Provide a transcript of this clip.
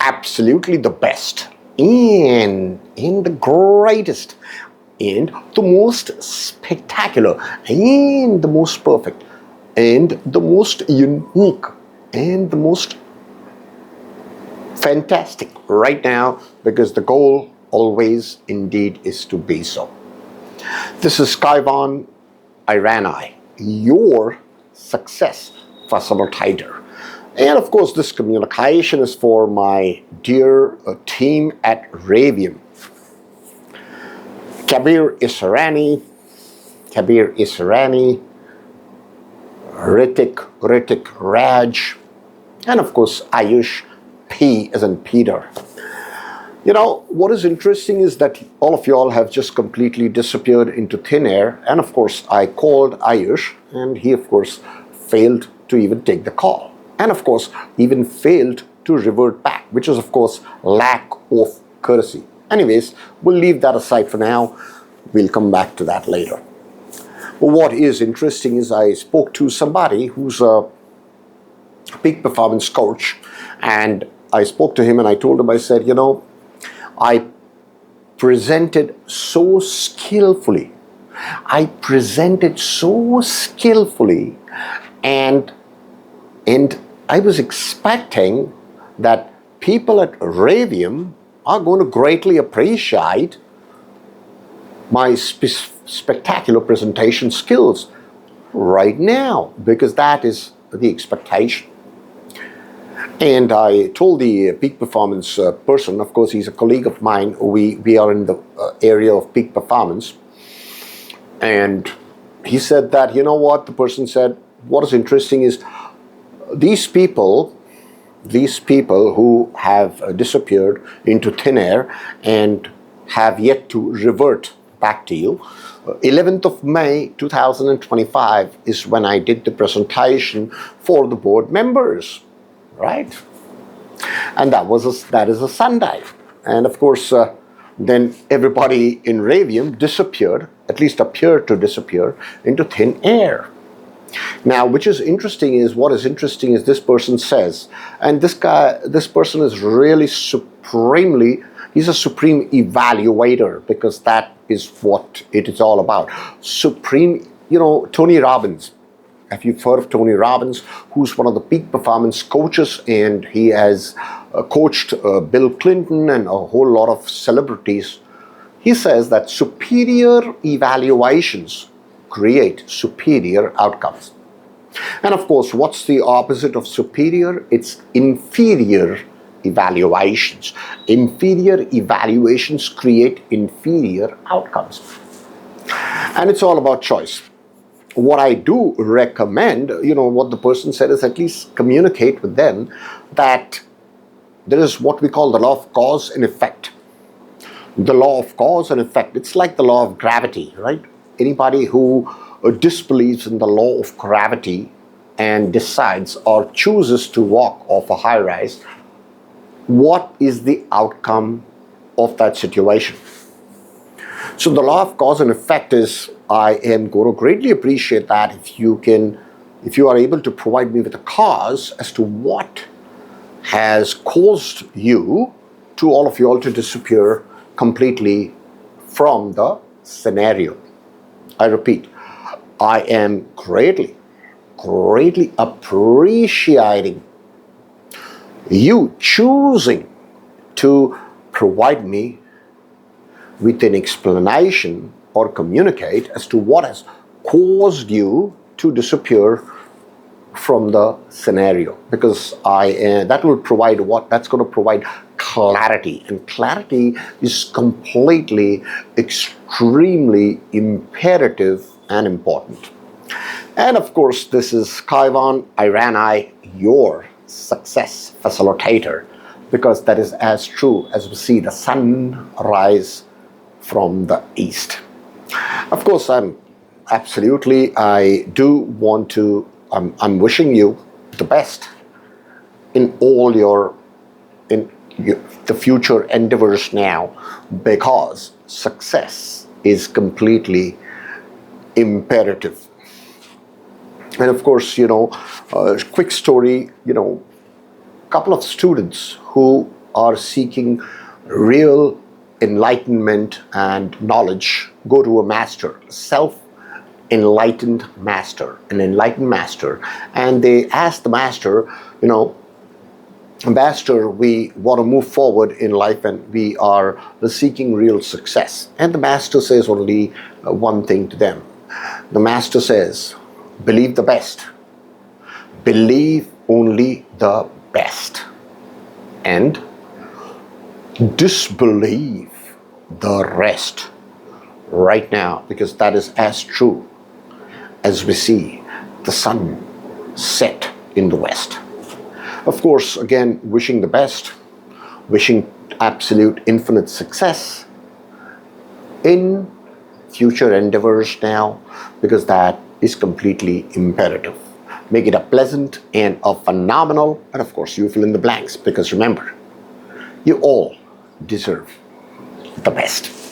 absolutely the best and the greatest and the most spectacular and the most perfect and the most unique and the most fantastic right now, because the goal always indeed is to be so. This is Skyvan Irani, your success facilitator. And of course, this communication is for my dear team at Raveum. Kabir Israni, Ritik Raj, and of course Ayush P as in Peter. You know, what is interesting is that all of y'all have just completely disappeared into thin air. And of course, I called Ayush and he, of course, failed to even take the call. And of course, even failed to revert back, which is, of course, lack of courtesy. Anyways, we'll leave that aside for now. We'll come back to that later. But what is interesting is I spoke to somebody who's a peak performance coach, and I spoke to him and I told him, I said, you know, I presented so skillfully. And I was expecting that people at Raveum are going to greatly appreciate my spectacular presentation skills right now, because that is the expectation. And I told the peak performance person, of course, he's a colleague of mine. We are in the area of peak performance. And he said that, you know what, the person said, what is interesting is these people who have disappeared into thin air and have yet to revert back to you. 11th of May 2025 is when I did the presentation for the board members. Right? And that is a Sunday. And of course, then everybody in Raveum disappeared, at least appeared to disappear into thin air. Now, what is interesting is this person says, and this person is really he's a supreme evaluator, because that is what it is all about. Supreme, you know, Tony Robbins. If you've heard of Tony Robbins, who's one of the peak performance coaches, and he has coached Bill Clinton and a whole lot of celebrities, he says that superior evaluations create superior outcomes. And of course, what's the opposite of superior? It's inferior evaluations. Inferior evaluations create inferior outcomes. And it's all about choice. What I do recommend, you know, what the person said is at least communicate with them that there is what we call the law of cause and effect. The law of cause and effect, it's like the law of gravity, right? Anybody who disbelieves in the law of gravity and decides or chooses to walk off a high rise, what is the outcome of that situation? So the law of cause and effect is, I am going to greatly appreciate that if you are able to provide me with a cause as to what has caused you to all of you all to disappear completely from the scenario. I repeat, I am greatly appreciating you choosing to provide me with an explanation or communicate as to what has caused you to disappear from the scenario, because that's going to provide clarity, and clarity is completely, extremely imperative and important. And of course, this is Skyvan Irani, your success facilitator, because that is as true as we see the sun rise from the east. Of course, I'm wishing you the best in all the future endeavors now, because success is completely imperative. And of course, quick story, couple of students who are seeking real enlightenment and knowledge go to a master, an enlightened master, and they ask the master, Master, we want to move forward in life and we are seeking real success. And the master says only one thing to them. The master says, believe the best. Believe only the best. And disbelieve the rest right now, because that is as true as we see the sun set in the west. Of course, again, wishing the best, wishing absolute infinite success in future endeavors now, because that is completely imperative. Make it a pleasant and a phenomenal, and of course, you fill in the blanks, because remember, you all deserve the best.